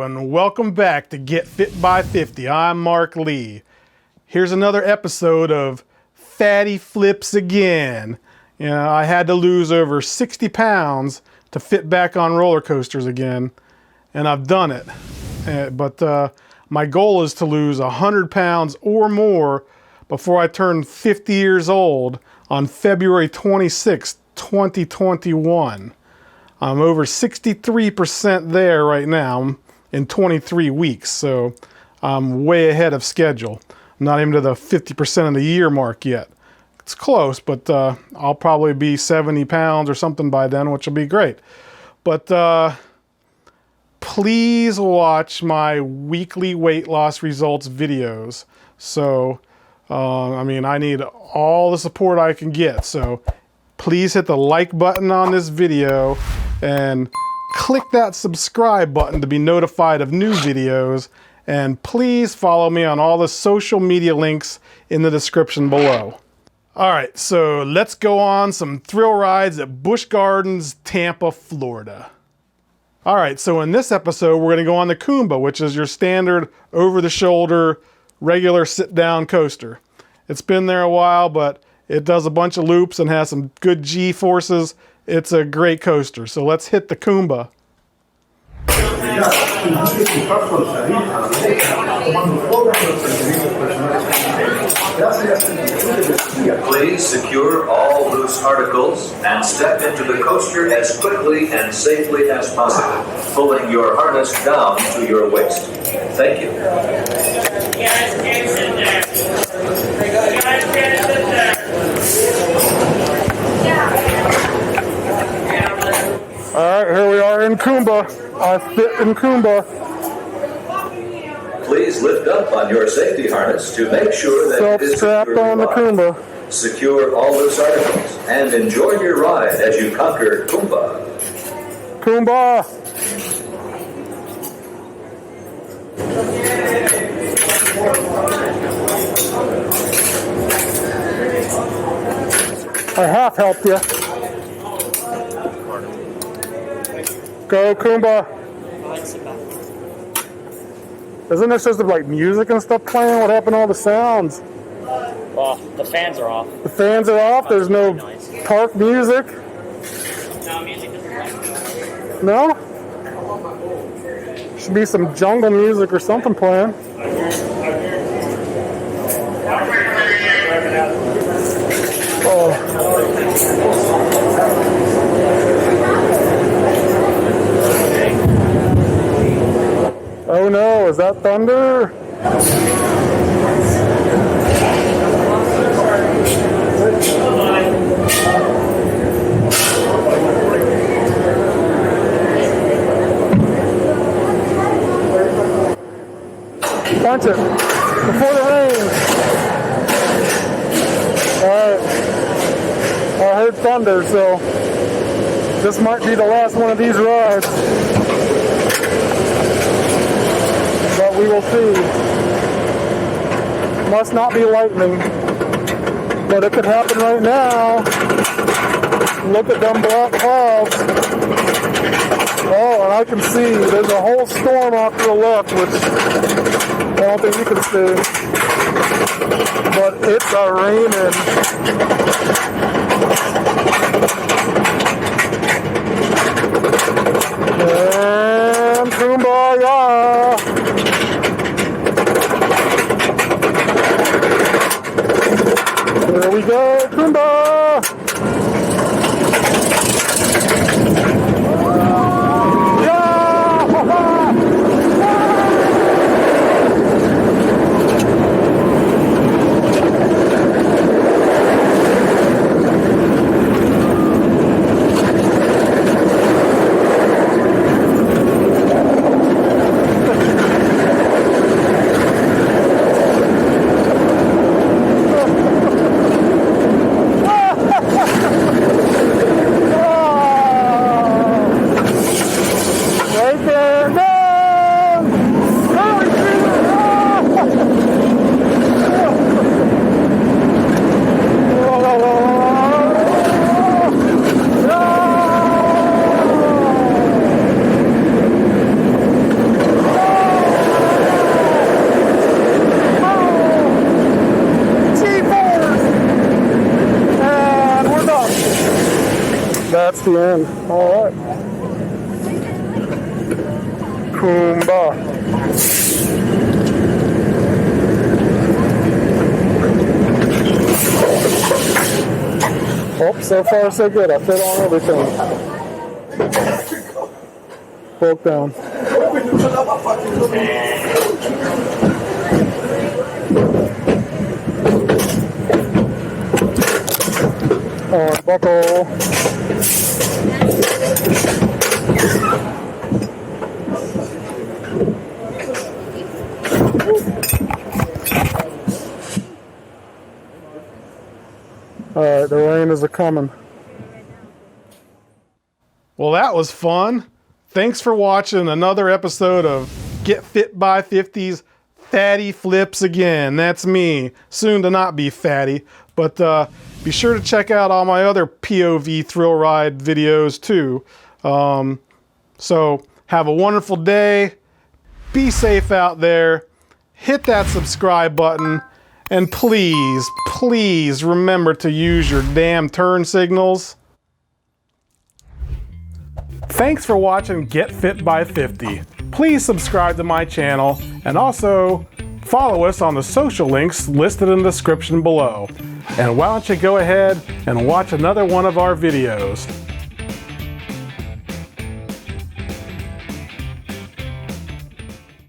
and welcome back to Get Fit by 50. I'm Mark Lee. Here's another episode of Fatty Flips Again. You know, I had to lose over 60 pounds to fit back on roller coasters again, and I've done it. But my goal is to lose 100 pounds or more before I turn 50 years old on February 26, 2021. I'm over 63% there right now in 23 weeks, so I'm way ahead of schedule. I'm not even to the 50% of the year mark yet. It's close, but I'll probably be 70 pounds or something by then, which will be great. But please watch my weekly weight loss results videos. So, I need all the support I can get. So please hit the like button on this video and click that subscribe button to be notified of new videos. And please follow me on all the social media links in the description below. All right, so let's go on some thrill rides at Busch Gardens, Tampa, Florida. All right, so in this episode, we're gonna go on the Kumba, which is your standard over-the-shoulder, regular sit-down coaster. It's been there a while, but it does a bunch of loops and has some good G-forces. It's a great coaster, so let's hit the Kumba. Please secure all loose articles and step into the coaster as quickly and safely as possible, pulling your harness down to your waist. Thank you. You guys can't sit there. You guys can't sit there. All right, here we are in Kumba. I fit in Kumba. Please lift up on your safety harness to make sure that it is Self-strapped on the Kumba. Secure all loose articles and enjoy your ride as you conquer Kumba. Kumba! I half helped you. Go Kumba! Isn't there supposed to be like music and stuff playing? What happened to all the sounds? Well, the fans are off. The fans are off? There's no park music? No, music isn't playing. No? Should be some jungle music or something playing. Oh. Oh no, is that thunder? Punch it before the rain. Alright. I heard thunder, so this might be the last one of these rides. But we will see. Must not be lightning. But it could happen right now. Look at them black clouds. Oh, and I can see there's a whole storm off to the left, which I don't think you can see. But it's raining. And Kumbaya! There we go, Kumba! that's the end. All right. Kumba. Oh, so far so good. I fit on everything. Broke down. Buckle. Alright, the rain is a-coming. Well, that was fun. Thanks for watching another episode of Get Fit by 50's Fatty Flips Again. That's me. Soon to not be fatty. But be sure to check out all my other POV thrill ride videos too. So have a wonderful day. Be safe out there. Hit that subscribe button. And please, please remember to use your damn turn signals. Thanks for watching Get Fit by 50. Please subscribe to my channel and also follow us on the social links listed in the description below. And why don't you go ahead and watch another one of our videos.